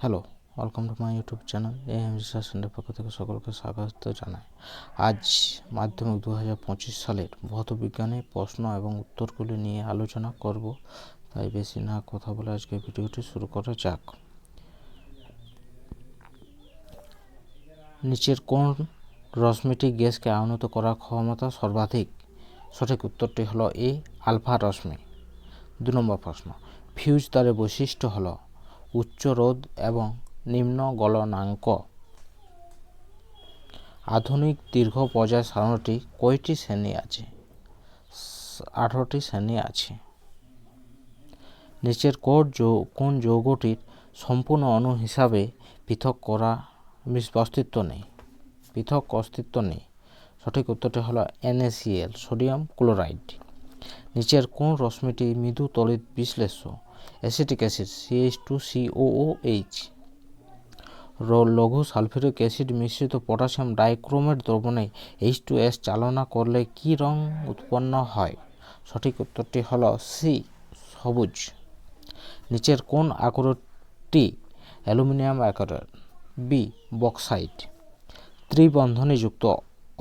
Hello, welcome to my YouTube channel am research centre পক্ষ থেকে সকলকে স্বাগত জানাই। আজ মাধ্যমিক 2025 সালের ভৌতবিজ্ঞানের প্রশ্ন এবং উত্তরগুলি নিয়ে আলোচনা করব, তাই বেশি না কথা বলে আজকে ভিডিওটি শুরু করা যাক। নিচের কোন রশ্মিটি গ্যাসকে আয়নিত করার ক্ষমতা সর্বাধিক? সঠিক উত্তরটি হলো এ, আলফা রশ্মি। 2 নম্বর প্রশ্ন, ফিউজ তারের বৈশিষ্ট্য হলো উচ্চ রোধ এবং নিম্ন গলনাঙ্ক। আধুনিক দীর্ঘ পর্যায় সারণীটি কয়টি শ্রেণী আছে? 18টি শ্রেণী আছে। নিচের কোন যৌগটির সম্পূর্ণ অণু হিসাবে পৃথক অস্তিত্ব নেই? সঠিক উত্তরটি হলো NaCl, সোডিয়াম ক্লোরাইড। নিচের কোন রশ্মিটি মৃদু তড়িৎ বিশ্লেষ্য? Acetic acid CH2COOH। লঘু সালফিউরিক অ্যাসিড মিশ্রিত পটাশিয়াম ডাইক্রোমেট দ্রবণে H2S চালনা করলে কি রং উৎপন্ন হয়? সঠিক উত্তরটি হলো সি, সবুজ। নিচের কোন আকরিকটি অ্যালুমিনিয়াম আকরিক? B, bauxite. ত্রিবন্ধনীযুক্ত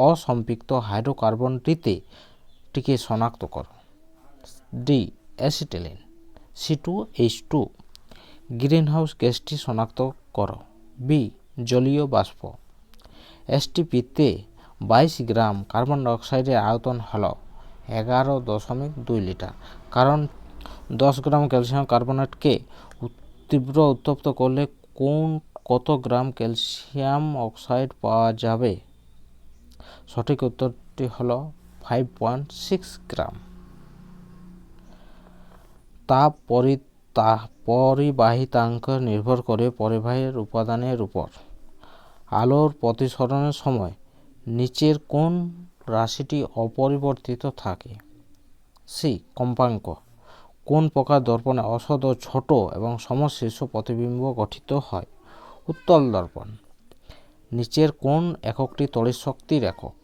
অসম্পৃক্ত হাইড্রোকার্বনটিকে শনাক্ত করো। D, acetylene. C2H2। গ্রিনহাউস গ্যাসটি শনাক্ত করো। বি, জলীয় বাষ্প। STP-তে 22 গ্রাম কার্বন ডাইঅক্সাইডের আয়তন হল 11.2 লিটার। কারণ 10 গ্রাম ক্যালসিয়াম কার্বনেটকে তীব্র উত্তপ্ত করলে কত গ্রাম ক্যালসিয়াম অক্সাইড পাওয়া যাবে? সঠিক উত্তরটি হল 5.6 গ্রাম। তাপ পরিবাহিতাঙ্ক নির্ভর করে পরিবাহীর উপাদানের উপর। আলোর প্রতিসরণের সময় নিচের কোন রাশিটি অপরিবর্তিত থাকে? সি, কম্পাঙ্ক। কোন প্রকার দর্পণে অসৎ ও ছোট এবং সমশীর্ষ প্রতিবিম্ব গঠিত হয়? উত্তল দর্পণ। নিচের কোন এককটি তড়িৎ শক্তির একক?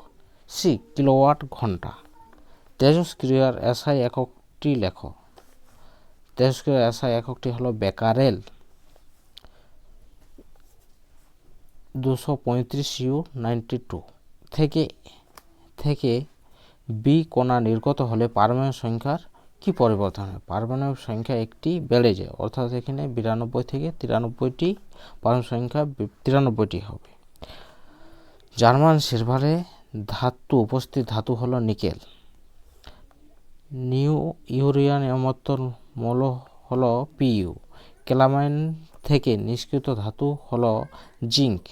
সি, কিলোওয়াট ঘন্টা। তেজস্ক্রিয়ার SI এককটি লেখো। তেজস্ক্রিয়ার SI এককটি হলো বেকারেল। 235U92 থেকে বি কণা নির্গত হলে পারমাণবিক সংখ্যার কি পরিবর্তন হয়? পারমাণবিক সংখ্যা একটি বেড়ে যায়, অর্থাৎ এখানে 92 থেকে 93টি পারমাণবিক সংখ্যা 93টি হবে। জার্মান সিলভারে উপস্থিত ধাতু হলো নিকেল। ইউরেনিয়ামের মৌল হলো Pu। ক্যালামাইন থেকে নিষ্কৃত ধাতু হলো জিঙ্ক।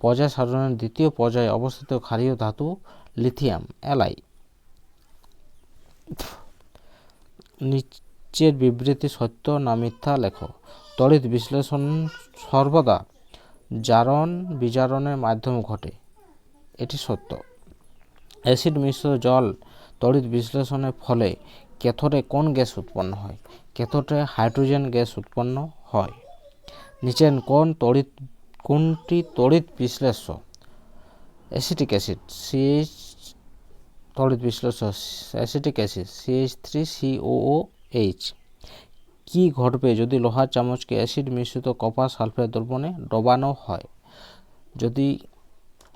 পর্যায় সারণীর দ্বিতীয় পর্যায়ে অবস্থিত ক্ষারীয় ধাতু লিথিয়াম অ্যালাই। নিচের বিবৃতি সত্য না মিথ্যা লেখো। তড়িৎ বিশ্লেষণ সর্বদা জারণ বিজারণের মাধ্যমে ঘটে, এটি সত্য। অ্যাসিড মিশ্রিত জল তড়িৎ বিশ্লেষণের ফলে ক্যাথোডে কোন গ্যাস উৎপন্ন হয়? ক্যাথোডে হাইড্রোজেন গ্যাস উৎপন্ন হয়। নিচের কোনটি তড়িৎ বিশ্লেষ্য? Acetic acid CH3COOH। কি ঘটবে যদি লোহার চামচকে অ্যাসিড মিশ্রিত কপার সালফেট দ্রবণে ডোবানো হয়? যদি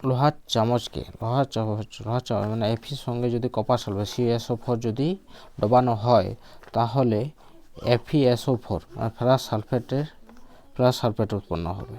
লোহার চামচকে মানে Fe সঙ্গে যদি কপার সালফেট CaSO4 যদি ডোবানো হয়, তাহলে FeSO4 মানে ফেরাস সালফেট উৎপন্ন হবে।